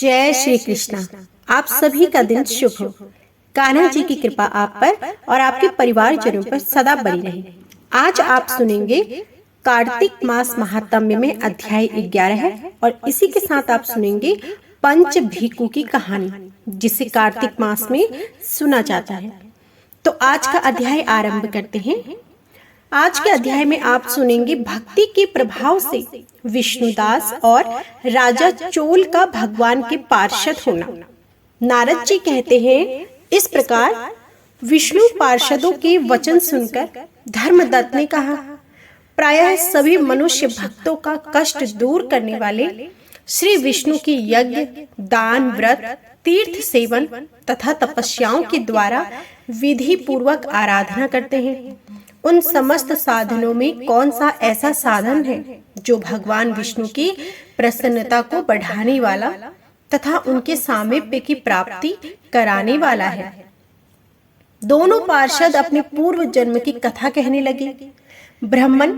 जय श्री कृष्णा। आप सभी का दिन शुभ हो। कान्हा जी की कृपा आप पर और आपके परिवारजनों पर सदा बनी रहे। आज आप सुनेंगे कार्तिक मास महात्म्य में अध्याय 11 है और इसी के साथ आप सुनेंगे पंच भीखू की कहानी, जिसे कार्तिक मास में सुना जाता है। तो आज का अध्याय आरंभ करते हैं। आज के अध्याय में आप सुनेंगे भक्ति के प्रभाव से विष्णुदास और राजा चोल का भगवान के पार्षद होना। नारद जी कहते हैं, इस प्रकार विष्णु पार्षदों के वचन सुनकर धर्मदत्त ने कहा, प्रायः सभी मनुष्य भक्तों का कष्ट दूर करने वाले श्री विष्णु की यज्ञ, दान, व्रत, तीर्थ सेवन तथा तपस्याओं के द्वारा विधि पूर्वक आराधना करते हैं। उन समस्त साधनों में कौन सा ऐसा साधन है जो भगवान विष्णु की प्रसन्नता को बढ़ाने वाला तथा उनके सामीप्य की प्राप्ति कराने वाला है। दोनों पार्षद अपने पूर्व जन्म की कथा कहने लगे। ब्राह्मण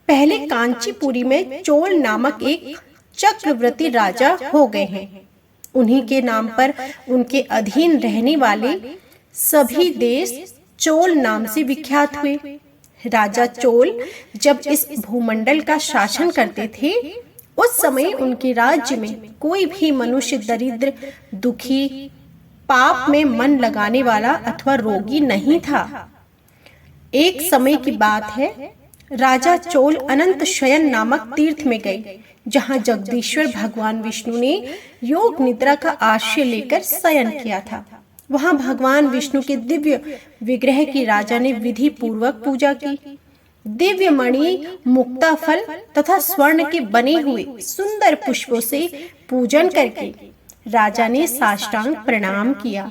पहले कांचीपुरी में चोल नामक एक चक्रवर्ती राजा हो गए हैं। उन्हीं के नाम पर उनके अधीन रहने वाले सभी देश चोल नाम से विख्यात हुए। राजा चोल जब इस भूमंडल का शासन करते थे, उस समय उनके राज्य में कोई भी मनुष्य दरिद्र, दुखी, पाप में मन लगाने वाला अथवा रोगी नहीं था। एक समय की बात है, राजा चोल अनंत शयन नामक तीर्थ में गए, जहां जगदीश्वर भगवान विष्णु ने योग निद्रा का आश्रय लेकर शयन किया था। वहां भगवान विष्णु के दिव्य विग्रह की राजा ने विधि पूर्वक पूजा की। दिव्य मणि, मुक्ता फल तथा स्वर्ण के बने हुए सुंदर पुष्पों से पूजन करके राजा ने साष्टांग प्रणाम किया।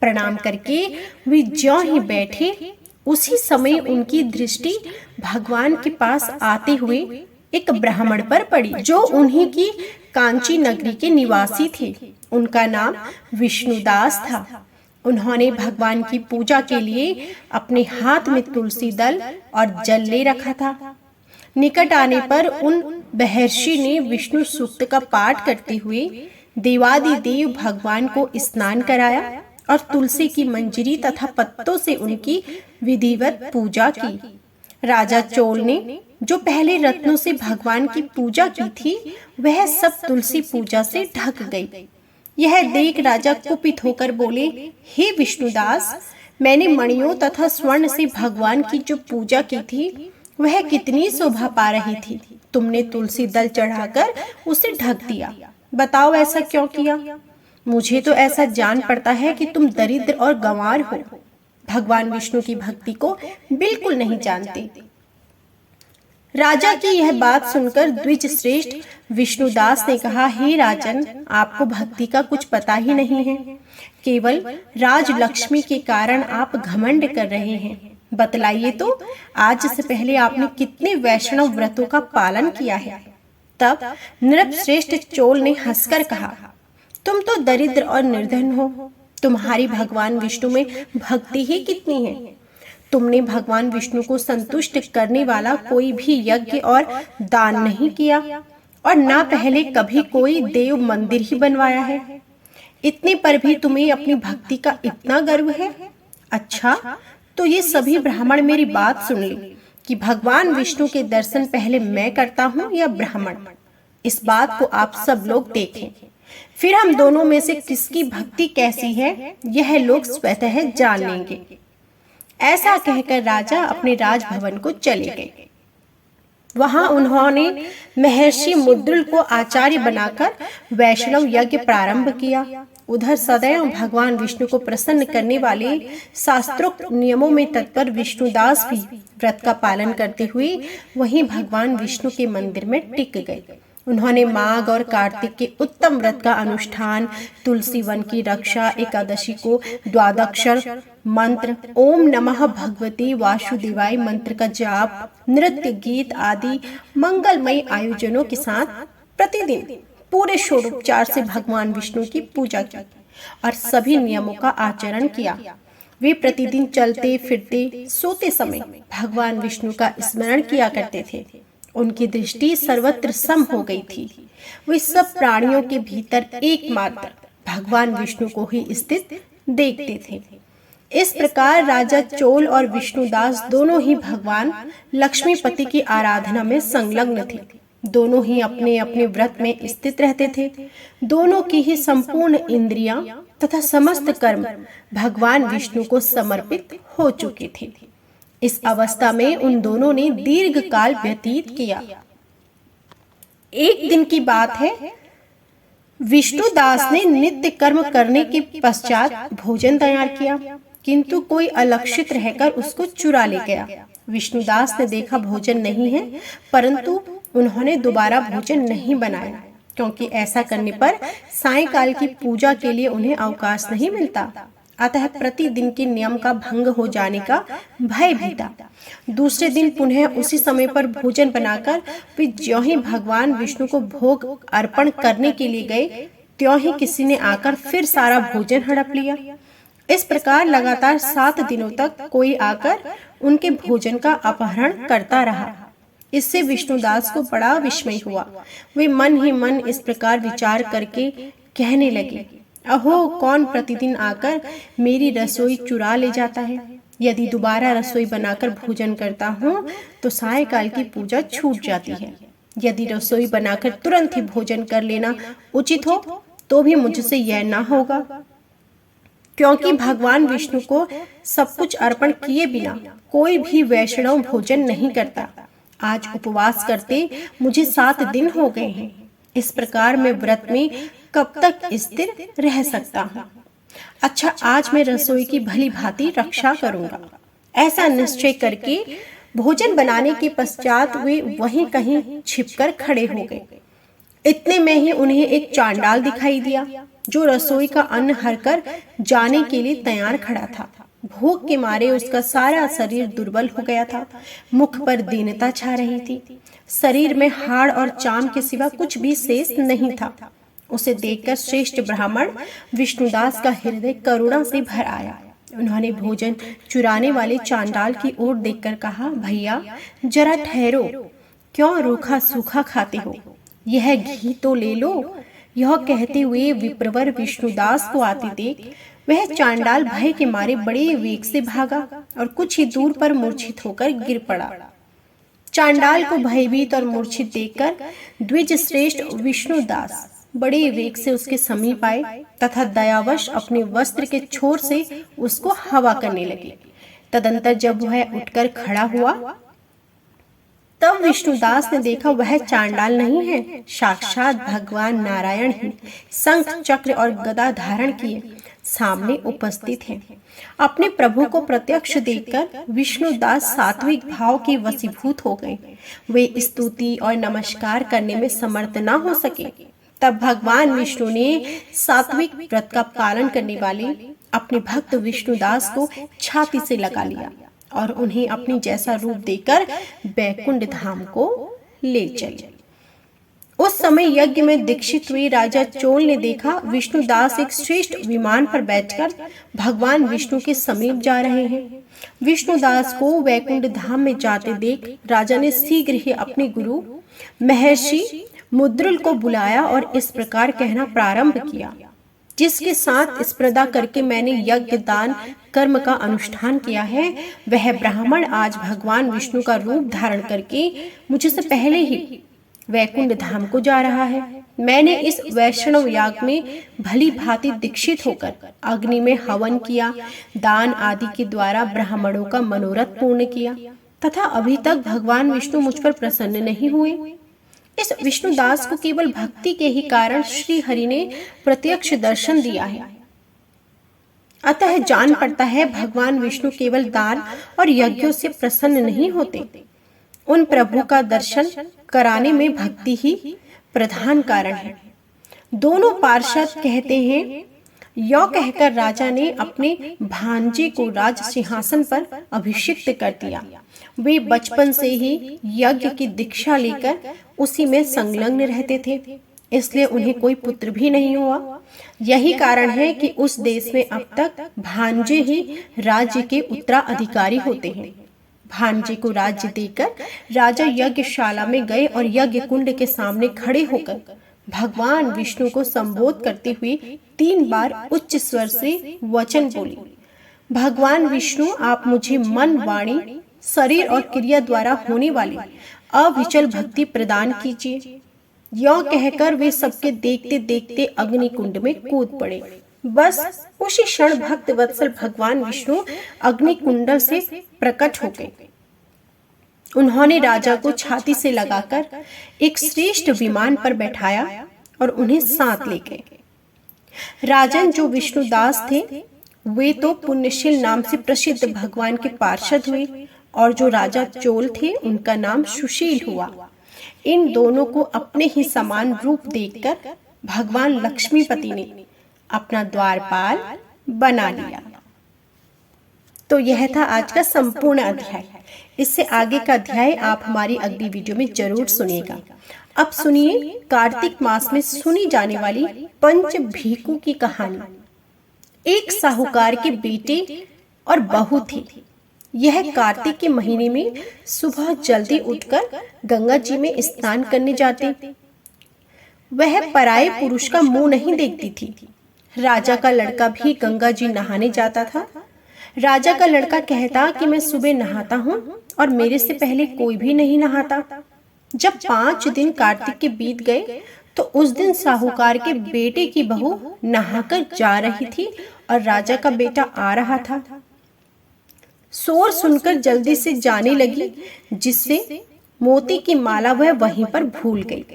प्रणाम करके वे ज्यों ही बैठे, उसी समय उनकी दृष्टि भगवान के पास आते हुए एक ब्राह्मण पर पड़ी, जो उन्हीं की कांची नगरी के निवासी थे। उनका नाम विष्णुदास था। उन्होंने भगवान की पूजा के लिए अपने हाथ में तुलसी दल और जल ले रखा था। निकट आने पर उन महर्षि ने विष्णु सूक्त का पाठ करते हुए देवादिदेव भगवान को स्नान कराया और तुलसी की मंजरी तथा पत्तों से उनकी विधिवत पूजा की। राजा चोल ने जो पहले रत्नों से भगवान की पूजा की थी, वह सब तुलसी पूजा से ढक गई। यह देख राजा कुपित होकर बोले, हे विष्णुदास, मैंने मणियों तथा स्वर्ण से भगवान की जो पूजा की थी, वह कितनी शोभा पा रही थी। तुमने तुलसी दल चढ़ाकर उसे ढक दिया। बताओ ऐसा क्यों किया? मुझे तो ऐसा जान पड़ता है कि तुम दरिद्र और गंवार हो, भगवान विष्णु की भक्ति को बिल्कुल नहीं जानते। राजा की यह बात सुनकर द्विज श्रेष्ठ विष्णुदास ने कहा, हे राजन, आपको भक्ति का कुछ पता ही नहीं है। केवल राज लक्ष्मी के कारण आप घमंड कर रहे हैं। बतलाइए तो, आज से पहले आपने कितने वैष्णव व्रतों का पालन किया है? तब नृपश्रेष्ठ चोल ने हंसकर कहा, तुम तो दरिद्र और निर्धन हो। तुम्हारी भगवान विष्णु में भक्ति ही कितनी है। तुमने भगवान विष्णु को संतुष्ट करने वाला कोई भी यज्ञ और दान नहीं किया और ना पहले कभी कोई देव मंदिर ही बनवाया है। इतने पर भी तुम्हें अपनी भक्ति का इतना गर्व है। अच्छा, तो ये सभी ब्राह्मण मेरी बात सुन ले कि भगवान विष्णु के दर्शन पहले मैं करता हूँ या ब्राह्मण। इस बात को आप सब लोग देखें, फिर हम दोनों में से किसकी भक्ति कैसी है, यह लोग स्वतः जान लेंगे। ऐसा कहकर राजा अपने राजभवन को चले गए। वहां उन्होंने महर्षि मुद्रिल को आचार्य बनाकर वैष्णव यज्ञ प्रारंभ किया। उधर सदैव भगवान विष्णु को प्रसन्न करने वाले शास्त्रोक्त नियमों में तत्पर विष्णुदास भी व्रत का पालन करते हुए वहीं भगवान विष्णु के मंदिर में टिक गए। उन्होंने माघ और कार्तिक के उत्तम व्रत का अनुष्ठान, तुलसी वन की रक्षा, एकादशी को द्वादक्षर मंत्र ओम नमः भगवते वासुदेवाय मंत्र का जाप, नृत्य, गीत आदि मंगलमय आयोजनों के साथ प्रतिदिन पूरे षोडोपचार से भगवान विष्णु की पूजा की और सभी नियमों का आचरण किया। वे प्रतिदिन चलते फिरते, सोते समय भगवान विष्णु का स्मरण किया करते थे। उनकी दृष्टि सर्वत्र सम हो गई थी। वे सब प्राणियों के भीतर एकमात्र भगवान विष्णु को ही स्थित देखते थे। इस प्रकार राजा चोल और विष्णुदास दोनों ही भगवान लक्ष्मीपति की आराधना में संलग्न थे। दोनों ही अपने अपने व्रत में स्थित रहते थे। दोनों की ही संपूर्ण इंद्रियां तथा समस्त कर्म भगवान विष्णु को समर्पित हो चुके थे। इस अवस्था में उन दोनों ने दीर्घ काल व्यतीत किया। एक दिन की बात है, विष्णुदास ने नित्य कर्म करने के पश्चात भोजन तैयार किया, किंतु कोई अलक्षित रहकर उसको चुरा ले गया। विष्णुदास ने देखा भोजन नहीं है, परंतु उन्होंने दोबारा भोजन नहीं बनाया, क्योंकि ऐसा करने पर सायंकाल की पूजा के लिए उन्हें अवकाश नहीं मिलता। अतः प्रतिदिन के नियम का भंग हो जाने का भय भी था। दूसरे दिन पुनः उसी समय पर भोजन बनाकर वे ज्यों ही भगवान विष्णु को भोग अर्पण करने के लिए गए, त्यों ही किसी ने आकर फिर सारा भोजन हड़प लिया। इस प्रकार लगातार 7 दिनों तक कोई आकर उनके भोजन का अपहरण करता रहा। इससे विष्णुदास को बड़ा विस्मय हुआ। वे मन ही मन इस प्रकार विचार करके कहने लगे, अहो, कौन प्रतिदिन आकर मेरी रसोई चुरा ले जाता है। यदि दोबारा रसोई बनाकर भोजन करता हूँ तो सायंकाल की पूजा छूट जाती है। यदि रसोई बनाकर तुरंत ही भोजन कर लेना उचित हो तो भी मुझसे यह ना होगा, क्योंकि भगवान विष्णु को सब कुछ अर्पण किए बिना कोई भी वैष्णव भोजन नहीं करता। आज उपवास करते मुझे 7 दिन हो गए हैं। इस प्रकार मैं व्रत में कब तक स्थिर रह सकता हूँ। अच्छा, आज मैं रसोई की भली भांति रक्षा करूंगा। ऐसा निश्चय करके भोजन बनाने के पश्चात वे वहीं कहीं छिपकर खड़े हो गए। इतने में ही उन्हें एक चांडाल दिखाई दिया, जो रसोई का अन्न हरकर जाने के लिए तैयार खड़ा था। भूख के मारे उसका सारा शरीर दुर्बल हो गया था। मुख पर दीनता छा रही थी। शरीर में हाड़ और चाम के सिवा कुछ भी शेष नहीं था। उसे देखकर श्रेष्ठ ब्राह्मण विष्णुदास का हृदय करुणा से भर आया। उन्होंने भोजन चुराने वाले चांडाल की ओर देखकर कहा, भैया जरा ठहरो, क्यों रूखा सूखा खाते हो, यह घी तो ले लो। यह कहते हुए विप्रवर विष्णुदास को आते देख वह चांडाल भय के मारे बड़े वेग से भागा और कुछ ही दूर पर मूर्छित होकर गिर पड़ा। चांडाल को भयभीत और मूर्छित देखकर द्विज श्रेष्ठ विष्णुदास बड़े वेग से उसके समीप आए तथा दयावश अपने वस्त्र के छोर से उसको हवा करने लगे। तदंतर जब वह उठकर खड़ा हुआ तब विष्णुदास ने देखा वह चांडाल नहीं है, साक्षात भगवान नारायण ही शंख चक्र और गदा धारण किए सामने उपस्थित हैं। अपने प्रभु को प्रत्यक्ष देखकर विष्णुदास सात्विक भाव के वशीभूत हो गए। वे स्तुति और नमस्कार करने में समर्थ न हो सके। तब भगवान विष्णु ने सात्विक व्रत का पालन करने वाले अपने भक्त विष्णुदास को छाती से लगा लिया और उन्हें अपनी जैसा रूप देकर बैकुंठ धाम को ले चले। उस समय यज्ञ में दीक्षित हुए राजा चोल ने देखा विष्णुदास एक श्रेष्ठ विमान पर बैठकर भगवान विष्णु के समीप जा रहे हैं। विष्णुदास को वैकुंठ धाम में जाते देख राजा ने शीघ्र ही अपने गुरु महर्षि मुद्रल को बुलाया और इस प्रकार कहना प्रारंभ किया, जिसके साथ स्पर्धा करके मैंने यज्ञ दान कर्म का अनुष्ठान किया है, वह ब्राह्मण आज भगवान विष्णु का रूप धारण करके मुझसे पहले ही वैकुंठ धाम को जा रहा है। मैंने इस वैष्णव याग में भली भांति दीक्षित होकर अग्नि में हवन किया, दान आदि के द्वारा ब्राह्मणों का मनोरथ पूर्ण किया तथा अभी तक भगवान विष्णु मुझ पर प्रसन्न नहीं हुए। इस विष्णुदास को केवल भक्ति के ही कारण श्री हरि ने प्रत्यक्ष दर्शन दिया है। अतः जान पड़ता है भगवान विष्णु केवल दान और यज्ञों से प्रसन्न नहीं होते। उन प्रभु का दर्शन कराने में भक्ति ही प्रधान कारण है। दोनों पार्षद कहते हैं, यौ कहकर राजा ने अपने भांजे को राज सिंहासन पर अभिषिक्त कर दिया। वे बचपन से ही यज्ञ की दीक्षा लेकर उसी में संलग्न रहते थे, इसलिए उन्हें कोई पुत्र भी नहीं हुआ। यही कारण है कि उस देश में अब तक भांजे ही राज्य के उत्तराधिकारी होते हैं। भांजे को राज्य देकर राजा यज्ञशाला में गए और यज्ञ कुंड के सामने खड़े होकर भगवान विष्णु को संबोध करते हुए 3 बार उच्च स्वर से वचन बोले। भगवान विष्णु, आप मुझे मन, वाणी, शरीर और क्रिया द्वारा होने वाली अविचल भक्ति प्रदान कीजिए। यह कहकर वे सबके देखते देखते अग्नि कुंड में कूद पड़े। बस उसी क्षण भक्त वत्सल भगवान विष्णु अग्नि कुंड से प्रकट हो गए। उन्होंने राजा को छाती से लगाकर एक श्रेष्ठ विमान पर बैठाया और उन्हें साथ ले गए। राजन जो विष्णुदास थे वे तो पुण्यशील नाम से प्रसिद्ध भगवान के पार्षद हुए और जो राजा चोल थे उनका नाम सुशील हुआ। इन दोनों को अपने ही समान रूप देखकर भगवान लक्ष्मीपति ने अपना द्वारपाल बना लिया। तो यह था आज का संपूर्ण अध्याय। इससे आगे का अध्याय आप हमारी अगली वीडियो में जरूर सुनिएगा। अब सुनिए कार्तिक मास में सुनी जाने वाली पंच भीखू की कहानी। एक साहूकार के बेटे और बहू थी। यह कार्तिक के महीने में सुबह जल्दी उठकर गंगा जी में स्नान करने जाते। वह पराये पुरुष का मुंह नहीं देखती थी। राजा का लड़का भी गंगा जी नहाने जाता था। राजा का लड़का कहता कि मैं सुबह नहाता हूँ और मेरे से पहले कोई भी नहीं नहाता। जब 5 दिन कार्तिक के बीत गए तो उस दिन साहूकार के बेटे की बहू नहाकर जा रही थी और राजा का बेटा आ रहा था। शोर सुनकर जल्दी से जाने लगी, जिससे मोती की माला वह वहीं पर भूल गई।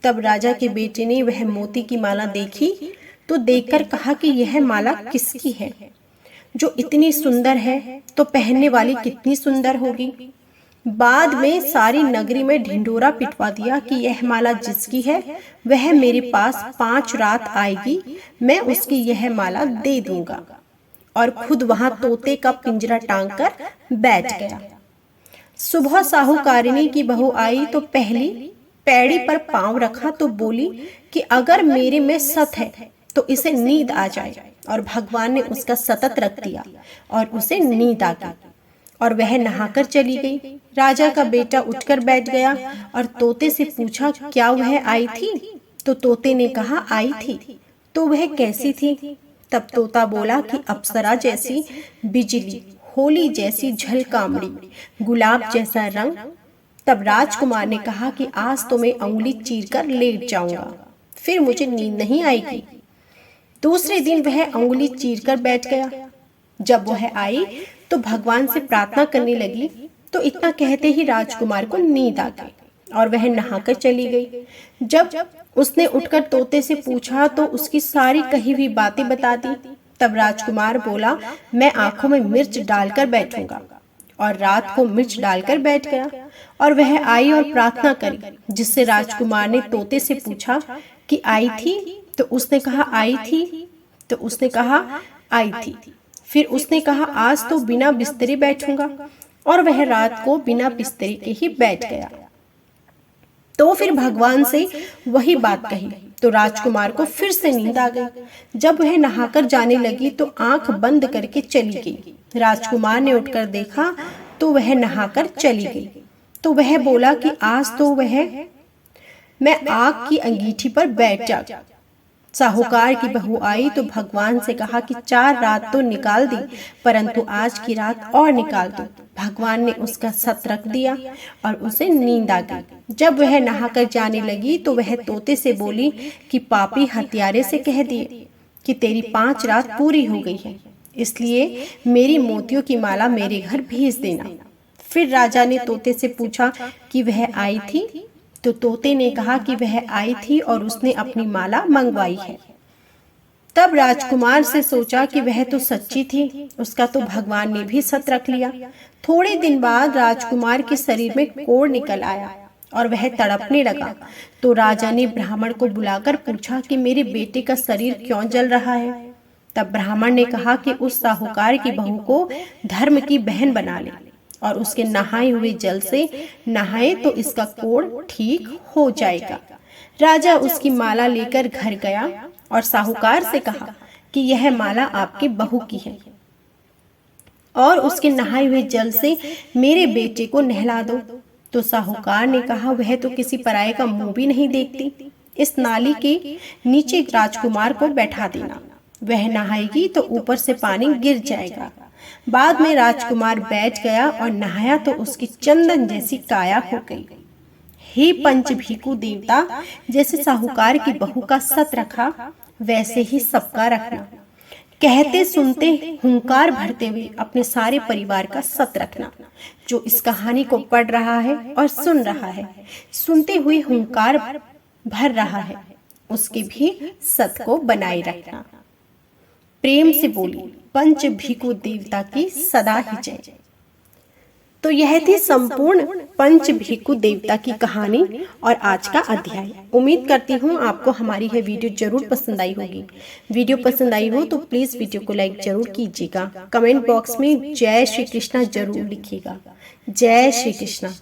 तब राजा के बेटे ने वह मोती की माला देखी तो देखकर कहा कि यह माला किसकी है? जो इतनी सुंदर है तो पहनने वाली कितनी सुंदर होगी। बाद में सारी नगरी में ढिंढोरा पिटवा दिया कि यह माला जिसकी है वह मेरे पास 5 रात आएगी, मैं उसकी यह माला दे दूंगा। और खुद वहां तोते का पिंजरा टांग कर बैठ गया। सुबह साहूकारिनी की बहू आई तो पहली पैड़ी पर पांव रखा तो बोली कि अगर मेरे में सत है तो इसे नींद आ जाए। और भगवान ने उसका सतत रख दिया और उसे नींद आ गई और वह नहाकर चली गई। राजा का बेटा उठकर बैठ गया और तोते से पूछा क्या वह आई थी? तो तोते ने कहा आई थी। तो वह कैसी थी? तब तोता बोला कि अप्सरा जैसी बिजली, होली जैसी झलकामड़ी, गुलाब जैसा रंग। तब राजकुमार ने कहा कि आज तो मैं अंगुली चीरकर लेट जाऊंगा, फिर मुझे नींद नहीं आएगी। दूसरे दिन वह अंगुली चीरकर बैठ गया। जब वह आई तो भगवान से प्रार्थना करने लगी तो इतना कहते ही राजकुमार को नींद आ गई और वह नहाकर चली गई। जब उसने उठकर तोते से पूछा तो उसकी सारी कही हुई बातें बता दी। तब राजकुमार बोला मैं आंखों में मिर्च डालकर बैठूंगा और रात को मिर्च डालकर बैठ गया। और वह आई और प्रार्थना करी, जिससे राजकुमार ने तोते से पूछा कि आई थी? तो उसने कहा आई थी। तो उसने कहा आई थी। फिर उसने कहा आज तो बिना बिस्तरे बैठूंगा और वह रात को बिना बिस्तरे के ही बैठ गया। तो फिर भगवान से वही बात कही तो राजकुमार को फिर से नींद आ गई। जब वह नहाकर जाने लगी तो आंख बंद करके चली गई। राजकुमार ने उठकर देखा तो वह नहाकर चली गई। तो वह बोला कि आज तो मैं आग की अंगीठी पर बैठ जाऊं। साहूकार की बहू आई तो भगवान से कहा कि 4 रात तो निकाल दी, परंतु आज की रात और निकाल दो। भगवान ने उसका सत रख दिया और उसे नींद आ गई। जब वह नहाकर जाने लगी तो वह तोते से बोली कि पापी हत्यारे से कह दिए कि तेरी 5 रात पूरी हो गई है, इसलिए मेरी मोतियों की माला मेरे घर भेज देना। फिर राजा ने तोते से पूछा कि वह आई थी? तो तोते ने कहा कि वह आई थी और उसने अपनी माला मंगवाई है। तब राजकुमार से सोचा कि वह तो सच्ची थी, उसका तो भगवान ने भी सत रख लिया। थोड़े दिन बाद राजकुमार के शरीर में कोढ़ निकल आया और वह तड़पने लगा। तो राजा ने ब्राह्मण को बुलाकर पूछा कि मेरे बेटे का शरीर क्यों जल रहा है? तब ब्राह्मण ने कहा कि उस साहूकार की बहू को धर्म की बहन बना ले और उसके नहाए हुए जल से नहाए तो इसका कोढ़ ठीक हो जाएगा। राजा उसकी माला लेकर घर गया और साहूकार से कहा कि यह माला आपकी बहू की है। और उसके नहाए हुए जल से मेरे बेटे को नहला दो। तो साहूकार ने कहा, वह तो किसी पराये का मुंह भी नहीं देखती। इस नाली के नीचे राजकुमार को बैठा देना, वह नहाएगी तो ऊपर से पानी गिर जाएगा। बाद में राजकुमार बैठ गया और नहाया तो उसकी चंदन जैसी काया हो गई। हे पंचभीकु देवता, जैसे साहूकार की बहू का सत रखा, वैसे ही सबका रखना। कहते सुनते हुंकार भरते हुए अपने सारे परिवार का सत रखना। जो इस कहानी को पढ़ रहा है और सुन रहा है, सुनते हुए हुंकार भर रहा है, उसके भी सत को बनाए रखना। प्रेम से बोली पंचभीकु देवता की सदा ही जय। तो यह थी संपूर्ण पंचभीकु देवता की कहानी और आज का अध्याय। उम्मीद करती हूँ आपको हमारी यह वीडियो जरूर पसंद आई होगी। वीडियो पसंद आई हो तो प्लीज वीडियो को लाइक जरूर कीजिएगा। कमेंट बॉक्स में जय श्री कृष्णा जरूर लिखिएगा। जय श्री कृष्णा।